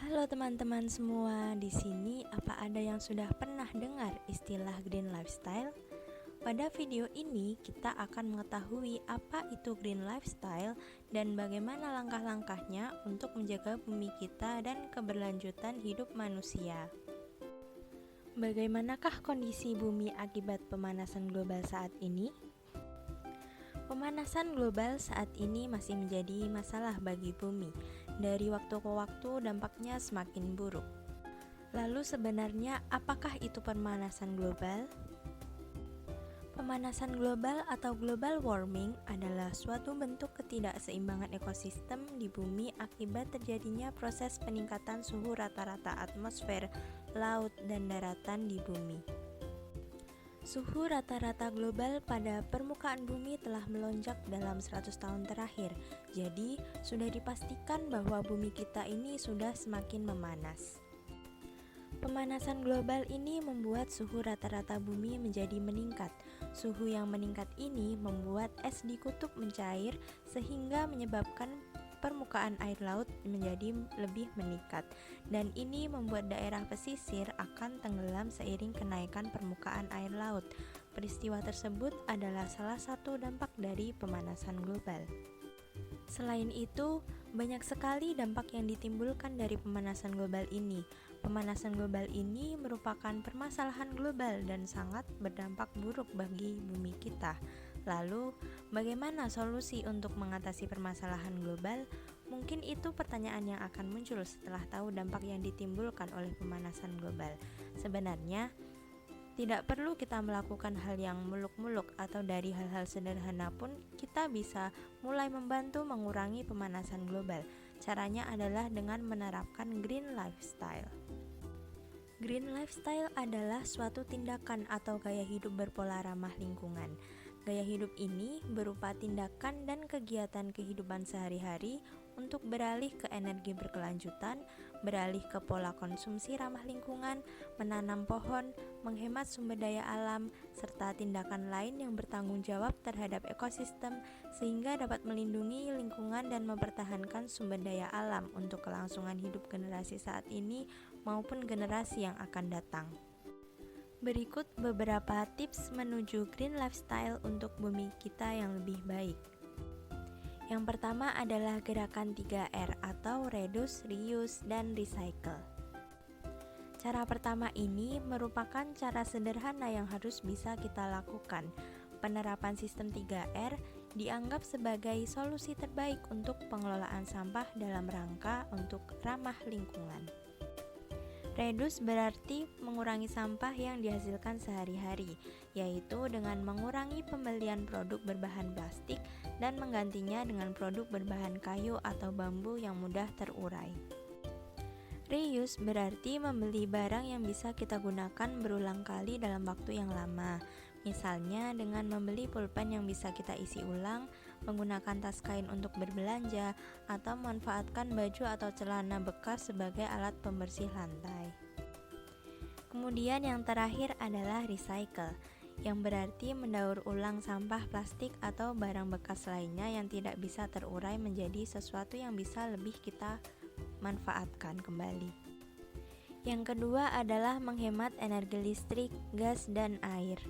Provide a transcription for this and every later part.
Halo teman-teman semua, di sini apa ada yang sudah pernah dengar istilah green lifestyle? Pada video ini kita akan mengetahui apa itu green lifestyle dan bagaimana langkah-langkahnya untuk menjaga bumi kita dan keberlanjutan hidup manusia. Bagaimanakah kondisi bumi akibat pemanasan global saat ini? Pemanasan global saat ini masih menjadi masalah bagi bumi. Dari waktu ke waktu dampaknya semakin buruk. Lalu sebenarnya apakah itu pemanasan global? Pemanasan global atau global warming adalah suatu bentuk ketidakseimbangan ekosistem di bumi akibat terjadinya proses peningkatan suhu rata-rata atmosfer, laut, dan daratan di bumi. Suhu rata-rata global pada permukaan bumi telah melonjak dalam 100 tahun terakhir. Jadi, sudah dipastikan bahwa bumi kita ini sudah semakin memanas. Pemanasan global ini membuat suhu rata-rata bumi menjadi meningkat. Suhu yang meningkat ini membuat es di kutub mencair sehingga menyebabkan permukaan air laut menjadi lebih meningkat, dan ini membuat daerah pesisir akan tenggelam seiring kenaikan permukaan air laut. Peristiwa tersebut adalah salah satu dampak dari pemanasan global. Selain itu, banyak sekali dampak yang ditimbulkan dari pemanasan global ini. Pemanasan global ini merupakan permasalahan global dan sangat berdampak buruk bagi bumi kita. Lalu, bagaimana solusi untuk mengatasi permasalahan global? Mungkin itu pertanyaan yang akan muncul setelah tahu dampak yang ditimbulkan oleh pemanasan global. Sebenarnya, tidak perlu kita melakukan hal yang muluk-muluk atau dari hal-hal sederhana pun kita bisa mulai membantu mengurangi pemanasan global. Caranya adalah dengan menerapkan green lifestyle. Green lifestyle adalah suatu tindakan atau gaya hidup berpola ramah lingkungan. Gaya hidup ini berupa tindakan dan kegiatan kehidupan sehari-hari untuk beralih ke energi berkelanjutan, beralih ke pola konsumsi ramah lingkungan, menanam pohon, menghemat sumber daya alam, serta tindakan lain yang bertanggung jawab terhadap ekosistem sehingga dapat melindungi lingkungan dan mempertahankan sumber daya alam untuk kelangsungan hidup generasi saat ini maupun generasi yang akan datang. Berikut beberapa tips menuju green lifestyle untuk bumi kita yang lebih baik. Yang pertama adalah gerakan 3R atau Reduce, Reuse, dan Recycle. Cara pertama ini merupakan cara sederhana yang harus bisa kita lakukan. Penerapan sistem 3R dianggap sebagai solusi terbaik untuk pengelolaan sampah dalam rangka untuk ramah lingkungan. Reduce berarti mengurangi sampah yang dihasilkan sehari-hari, yaitu dengan mengurangi pembelian produk berbahan plastik dan menggantinya dengan produk berbahan kayu atau bambu yang mudah terurai. Reuse berarti membeli barang yang bisa kita gunakan berulang kali dalam waktu yang lama. Misalnya dengan membeli pulpen yang bisa kita isi ulang, menggunakan tas kain untuk berbelanja, atau memanfaatkan baju atau celana bekas sebagai alat pembersih lantai. Kemudian yang terakhir adalah recycle, yang berarti mendaur ulang sampah plastik atau barang bekas lainnya yang tidak bisa terurai menjadi sesuatu yang bisa lebih kita manfaatkan kembali. Yang kedua adalah menghemat energi listrik, gas, dan air.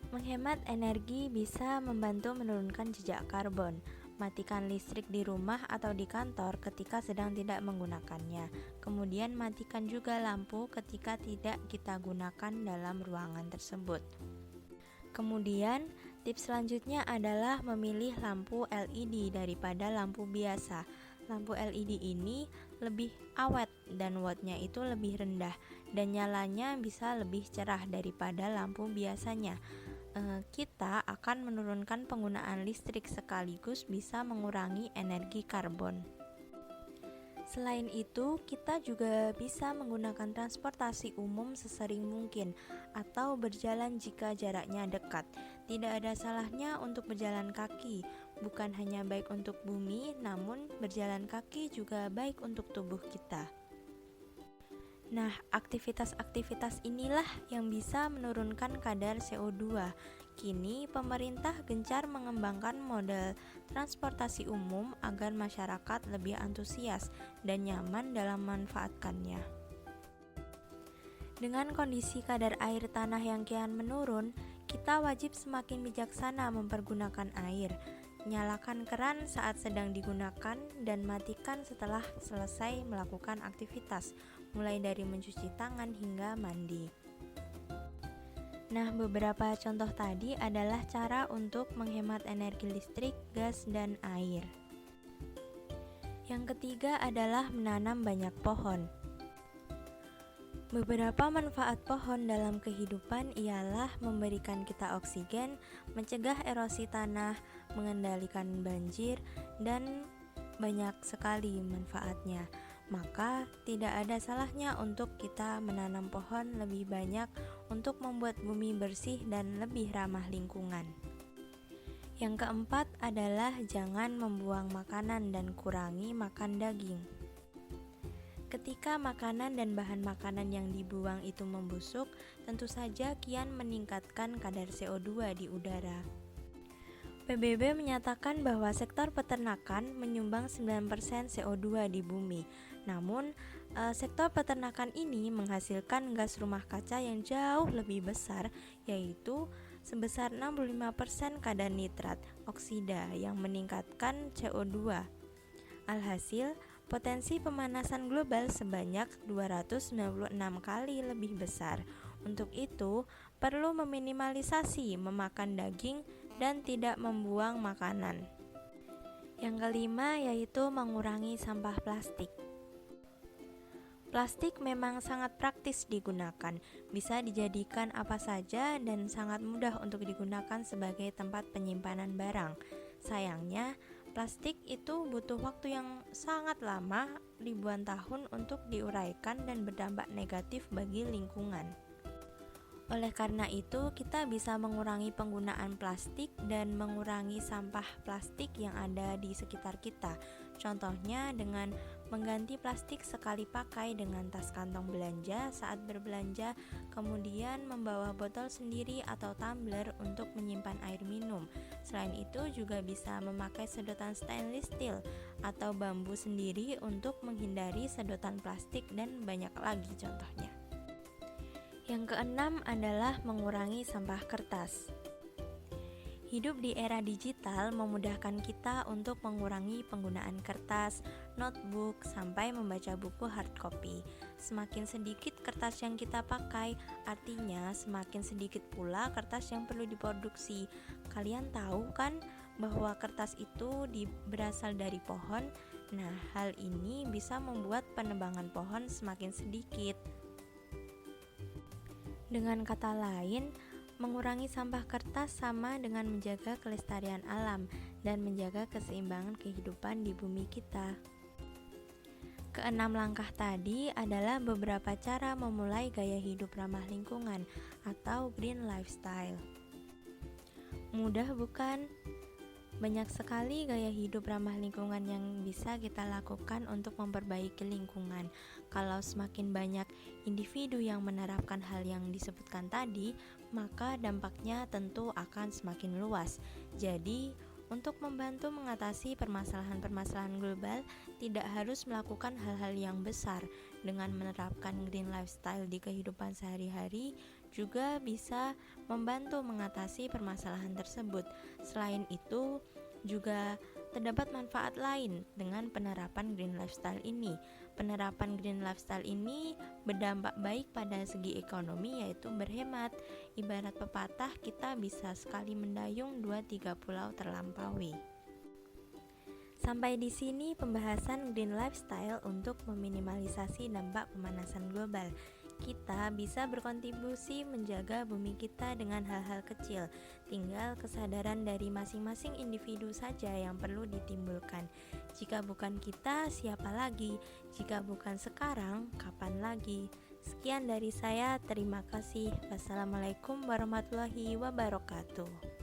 Menghemat energi bisa membantu menurunkan jejak karbon. Matikan listrik di rumah atau di kantor ketika sedang tidak menggunakannya. Kemudian matikan juga lampu ketika tidak kita gunakan dalam ruangan tersebut. Kemudian, tips selanjutnya adalah memilih lampu LED daripada lampu biasa. Lampu LED ini lebih awet dan wattnya itu lebih rendah dan nyalanya bisa lebih cerah daripada lampu biasanya. Kita akan menurunkan penggunaan listrik sekaligus bisa mengurangi energi karbon. Selain itu, kita juga bisa menggunakan transportasi umum sesering mungkin atau berjalan jika jaraknya dekat. Tidak ada salahnya untuk berjalan kaki, bukan hanya baik untuk bumi, namun berjalan kaki juga baik untuk tubuh kita. Nah, aktivitas-aktivitas inilah yang bisa menurunkan kadar CO2. Kini, pemerintah gencar mengembangkan model transportasi umum agar masyarakat lebih antusias dan nyaman dalam memanfaatkannya. Dengan kondisi kadar air tanah yang kian menurun, kita wajib semakin bijaksana mempergunakan air. Nyalakan keran saat sedang digunakan dan matikan setelah selesai melakukan aktivitas, mulai dari mencuci tangan hingga mandi. Nah, beberapa contoh tadi adalah cara untuk menghemat energi listrik, gas, dan air. Yang ketiga adalah menanam banyak pohon. Beberapa manfaat pohon dalam kehidupan ialah memberikan kita oksigen, mencegah erosi tanah, mengendalikan banjir, dan banyak sekali manfaatnya. Maka tidak ada salahnya untuk kita menanam pohon lebih banyak untuk membuat bumi bersih dan lebih ramah lingkungan. Yang keempat adalah jangan membuang makanan dan kurangi makan daging. Ketika makanan dan bahan makanan yang dibuang itu membusuk, tentu saja kian meningkatkan kadar CO2 di udara. PBB menyatakan bahwa sektor peternakan menyumbang 9% CO2 di bumi. Namun, sektor peternakan ini menghasilkan gas rumah kaca yang jauh lebih besar, yaitu sebesar 65% kadar nitrat oksida yang meningkatkan CO2. Alhasil, potensi pemanasan global sebanyak 296 kali lebih besar. Untuk itu, perlu meminimalisasi memakan daging dan tidak membuang makanan. Yang kelima yaitu mengurangi sampah plastik. Plastik memang sangat praktis digunakan, bisa dijadikan apa saja dan sangat mudah untuk digunakan sebagai tempat penyimpanan barang. Sayangnya, plastik itu butuh waktu yang sangat lama, ribuan tahun untuk diuraikan dan berdampak negatif bagi lingkungan. Oleh karena itu, kita bisa mengurangi penggunaan plastik dan mengurangi sampah plastik yang ada di sekitar kita. Contohnya dengan mengganti plastik sekali pakai dengan tas kantong belanja saat berbelanja, kemudian membawa botol sendiri atau tumbler untuk menyimpan air minum. Selain itu juga bisa memakai sedotan stainless steel atau bambu sendiri untuk menghindari sedotan plastik dan banyak lagi contohnya. Yang keenam adalah mengurangi sampah kertas. Hidup di era digital memudahkan kita untuk mengurangi penggunaan kertas, notebook, sampai membaca buku hard copy. Semakin sedikit kertas yang kita pakai, artinya semakin sedikit pula kertas yang perlu diproduksi. Kalian tahu kan bahwa kertas itu berasal dari pohon? Nah, hal ini bisa membuat penebangan pohon semakin sedikit. Dengan kata lain, mengurangi sampah kertas sama dengan menjaga kelestarian alam dan menjaga keseimbangan kehidupan di bumi kita. Keenam langkah tadi adalah beberapa cara memulai gaya hidup ramah lingkungan atau green lifestyle. Mudah bukan? Banyak sekali gaya hidup ramah lingkungan yang bisa kita lakukan untuk memperbaiki lingkungan. Kalau semakin banyak individu yang menerapkan hal yang disebutkan tadi, maka dampaknya tentu akan semakin luas. Jadi, untuk membantu mengatasi permasalahan-permasalahan global, tidak harus melakukan hal-hal yang besar. Dengan menerapkan green lifestyle di kehidupan sehari-hari, juga bisa membantu mengatasi permasalahan tersebut. Selain itu, juga terdapat manfaat lain dengan penerapan green lifestyle ini. Penerapan green lifestyle ini berdampak baik pada segi ekonomi, yaitu berhemat. Ibarat pepatah, kita bisa sekali mendayung 2-3 pulau terlampaui. Sampai di sini pembahasan green lifestyle untuk meminimalisasi dampak pemanasan global. Kita bisa berkontribusi menjaga bumi kita dengan hal-hal kecil. Tinggal kesadaran dari masing-masing individu saja yang perlu ditimbulkan. Jika bukan kita, siapa lagi? Jika bukan sekarang, kapan lagi? Sekian dari saya, terima kasih. Wassalamualaikum warahmatullahi wabarakatuh.